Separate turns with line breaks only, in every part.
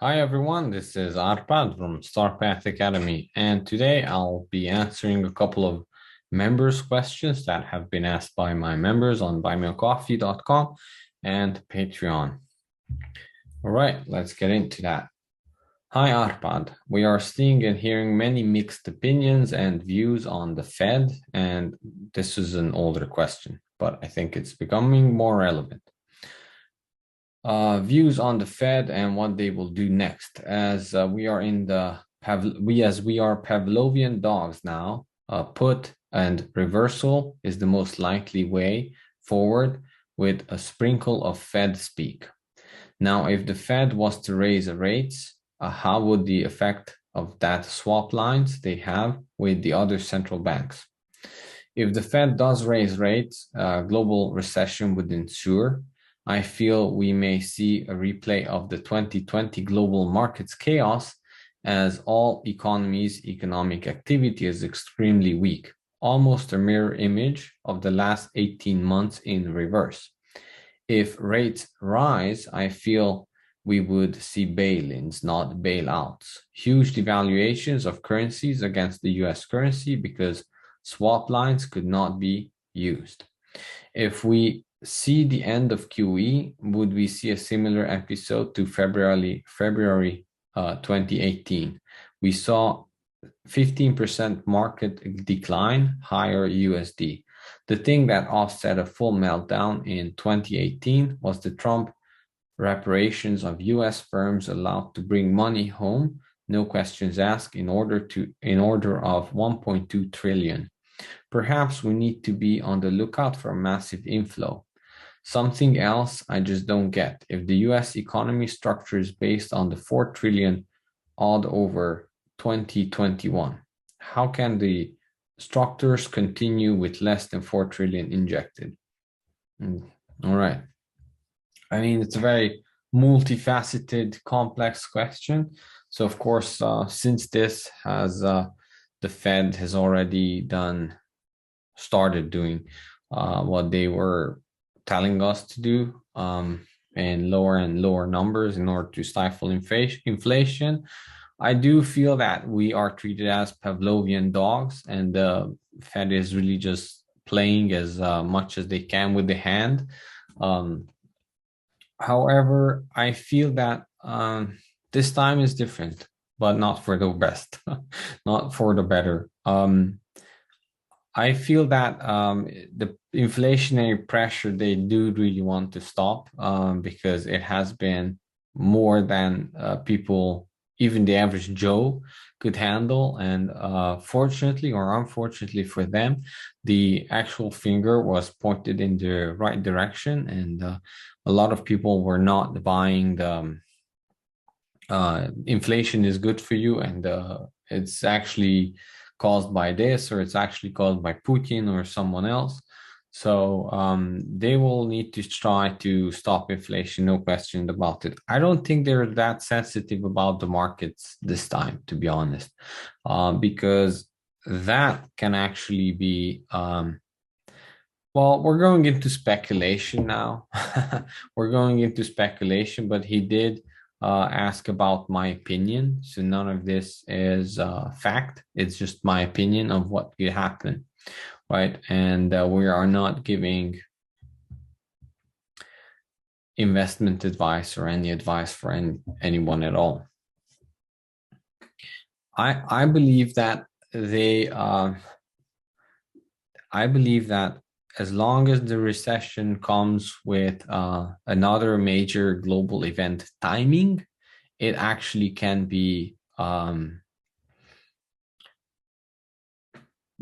Hi everyone, this is Arpad from StarPath Academy, and today I'll be answering a couple of members' questions that have been asked by my members on buymeacoffee.com and Patreon. All right, let's get into that. Hi Arpad, we are seeing and hearing many mixed opinions and views on the Fed, and this is an older question, but I think it's becoming more relevant. Views on the Fed and what they will do next. As we are Pavlovian dogs now. Put and reversal is the most likely way forward with a sprinkle of Fed speak. Now, if the Fed was to raise rates, how would the effect of that swap lines they have with the other central banks? If the Fed does raise rates, global recession would ensue. I feel we may see a replay of the 2020 global markets chaos as all economies' economic activity is extremely weak, almost a mirror image of the last 18 months in reverse. If rates rise, I feel we would see bail-ins, not bailouts. Huge devaluations of currencies against the US currency because swap lines could not be used. If we see the end of QE, would we see a similar episode to February 2018? We saw 15% market decline, higher USD. The thing that offset a full meltdown in 2018 was the Trump reparations of US firms allowed to bring money home, no questions asked, in order of 1.2 trillion. Perhaps we need to be on the lookout for a massive inflow. Something else I just don't get. If the US economy structure is based on the 4 trillion odd over 2021, how can the structures continue with less than 4 trillion injected? All right. I mean, it's a very multifaceted, complex question. So, of course, since this has the Fed has already started doing what they were telling us to do, and lower numbers in order to stifle inflation. I do feel that we are treated as Pavlovian dogs, and the Fed is really just playing as much as they can with the hand. However, I feel that this time is different, but not for the best, not for the better. I feel that the inflationary pressure they do really want to stop, because it has been more than people, even the average Joe, could handle. And fortunately or unfortunately for them, the actual finger was pointed in the right direction, and a lot of people were not buying the inflation is good for you, and it's actually caused by this, or it's actually caused by Putin or someone else. So they will need to try to stop inflation, no question about it. I don't think they're that sensitive about the markets this time, to be honest, because that can actually be, well, we're going into speculation now. We're going into speculation, but he did ask about my opinion. So none of this is fact. It's just my opinion of what could happen, right? And we are not giving investment advice or any advice for anyone at all. I believe that I believe that as long as the recession comes with another major global event timing, it actually can be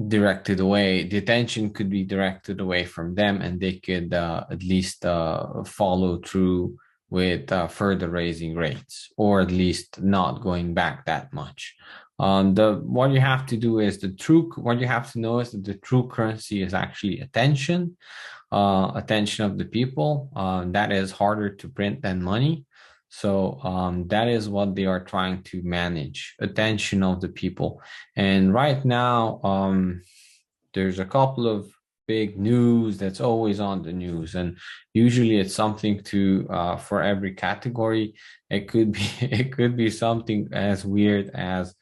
directed away. The attention could be directed away from them, and they could at least follow through with further raising rates, or at least not going back that much. What you have to do is what you have to know is that the true currency is actually attention, attention of the people. That is harder to print than money. So that is what they are trying to manage, attention of the people. And right now, there's a couple of big news that's always on the news, and usually it's something to for every category. It could be it could be something as weird as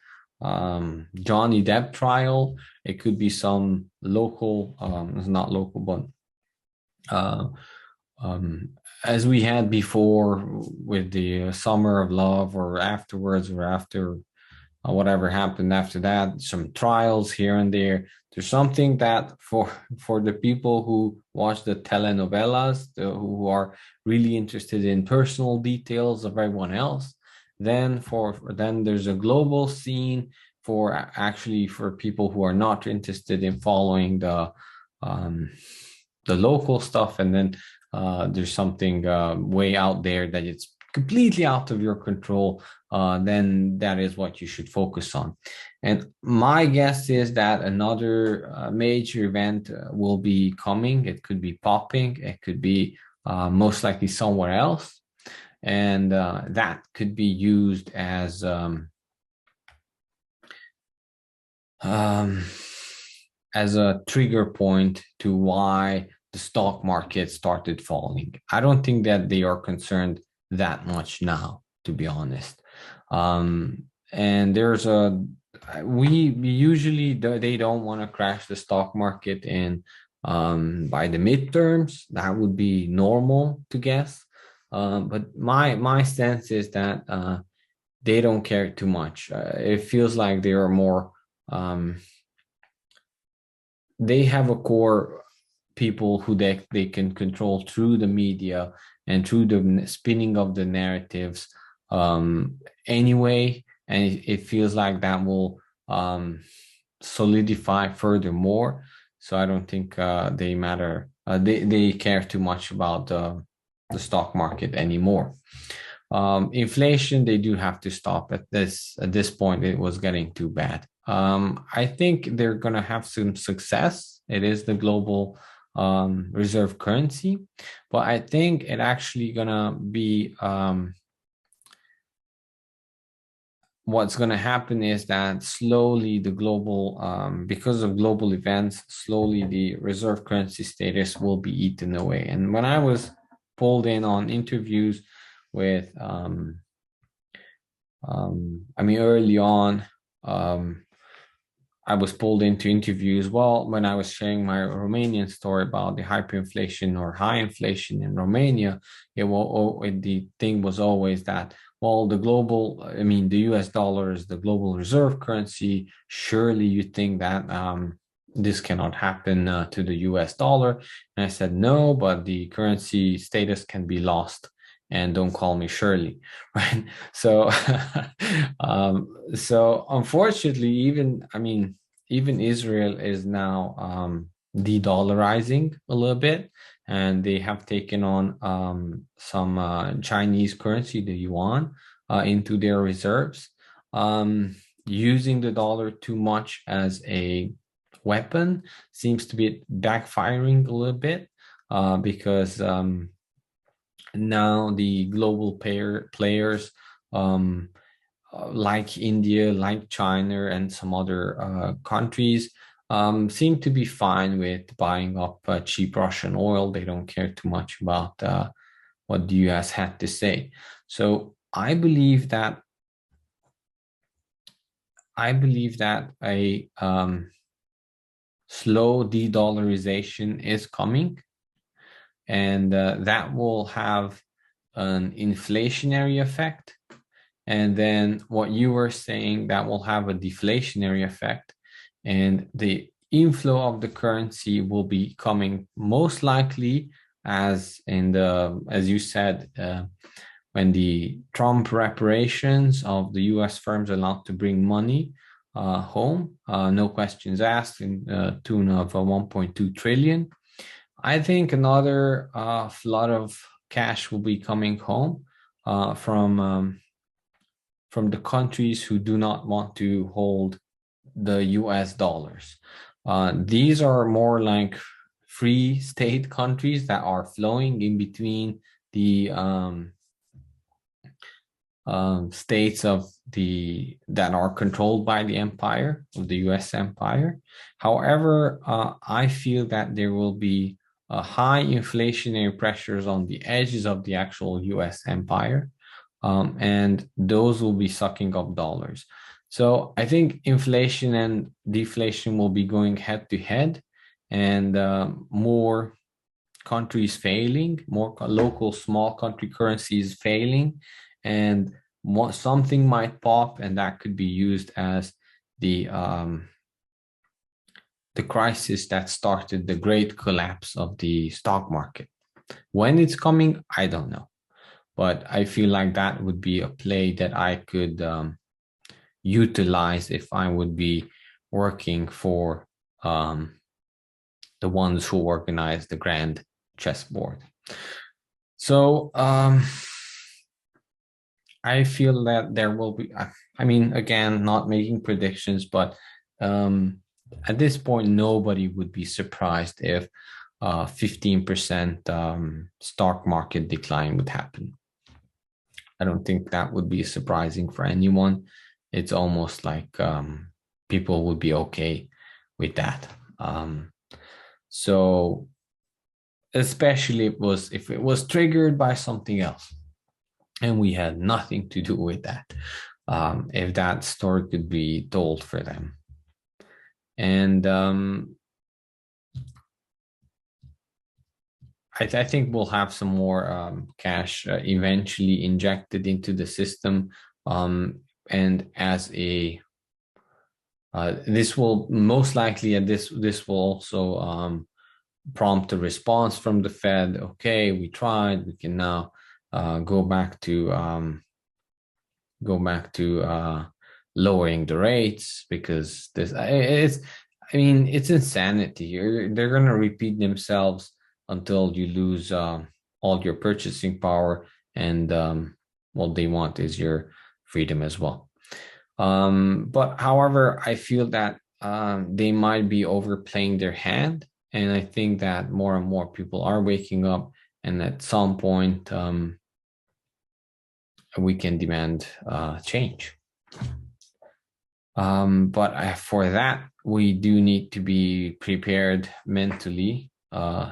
Johnny Depp trial. It could be some local, it's not local, but uh, um, as we had before with the Summer of Love, or afterwards, or after whatever happened after that, some trials here and there. There's something that for the people who watch the telenovelas, who are really interested in personal details of everyone else, then then there's a global scene for actually for people who are not interested in following um, the local stuff, and then there's something way out there that it's completely out of your control. Then that is what you should focus on. And my guess is that another major event will be coming. It could be popping, it could be most likely somewhere else. And that could be used um, as a trigger point to why the stock market started falling. I don't think that they are concerned that much now, to be honest. And there's a we usually they don't want to crash the stock market in by the midterms. That would be normal to guess. But my sense is that they don't care too much. It feels like they are more um, they have a core people who they can control through the media and through the spinning of the narratives anyway, and it feels like that will solidify furthermore. So I don't think they care too much about the stock market anymore. Inflation, they do have to stop at this point. It was getting too bad. I think they're going to have some success. It is the global reserve currency, but I think it actually going to be what's going to happen is that slowly the global, because of global events, slowly the reserve currency status will be eaten away. And when I was pulled in on interviews with, I mean, early on, I was pulled into interviews. Well, when I was sharing my Romanian story about the hyperinflation or high inflation in Romania, the thing was always that, well, I mean, the US dollar is the global reserve currency. Surely you think that this cannot happen to the US dollar. And I said, no, but the currency status can be lost. And don't call me Shirley, right? So, so unfortunately, even Israel is now de-dollarizing a little bit, and they have taken on some Chinese currency, the yuan, into their reserves, using the dollar too much as a weapon seems to be backfiring a little bit because now the global players like India, like China, and some other countries seem to be fine with buying up cheap Russian oil. They don't care too much about what the US had to say. So I believe that a slow de-dollarization is coming, and that will have an inflationary effect. And then what you were saying, that will have a deflationary effect. And the inflow of the currency will be coming most likely as you said, when the Trump reparations of the US firms allowed to bring money home, no questions asked, in tune of 1.2 trillion. I think another flood of cash will be coming home from the countries who do not want to hold the US dollars. These are more like free state countries that are flowing in between states that are controlled by the empire of the U.S. empire. However, I feel that there will be high inflationary pressures on the edges of the actual U.S. empire, and those will be sucking up dollars. So I think inflation and deflation will be going head to head, and more countries failing, more local small country currencies failing, and something might pop, and that could be used as the crisis that started the great collapse of the stock market. When it's coming, I don't know, but I feel like that would be a play that I could utilize if I would be working for the ones who organize the grand chessboard. So I feel that there will be, I mean, again, not making predictions, but at this point, nobody would be surprised if 15% stock market decline would happen. I don't think that would be surprising for anyone. It's almost like people would be okay with that. So especially if it was triggered by something else and we had nothing to do with that, if that story could be told for them. And I think we'll have some more cash eventually injected into the system, and as a this will most likely, and this will also prompt a response from the Fed. Okay, we tried. We can now go back to lowering the rates, because it's insanity. They're going to repeat themselves until you lose all your purchasing power, and what they want is your freedom as well. But however, I feel that they might be overplaying their hand, and I think that more and more people are waking up, and at some point we can demand change. But for that, we do need to be prepared mentally,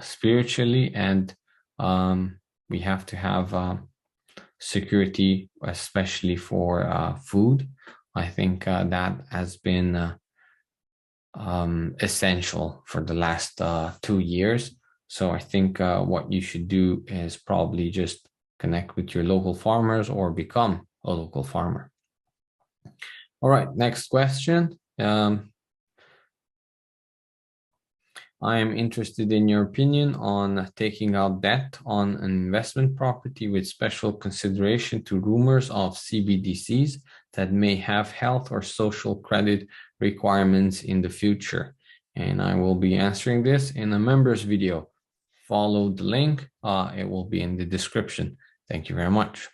spiritually, and we have to have security, especially for food. I think that has been essential for the last 2 years. So I think what you should do is probably just connect with your local farmers or become a local farmer. All right, next question. I am interested in your opinion on taking out debt on an investment property with special consideration to rumors of CBDCs that may have health or social credit requirements in the future. And I will be answering this in a members video. Follow the link. It will be in the description. Thank you very much.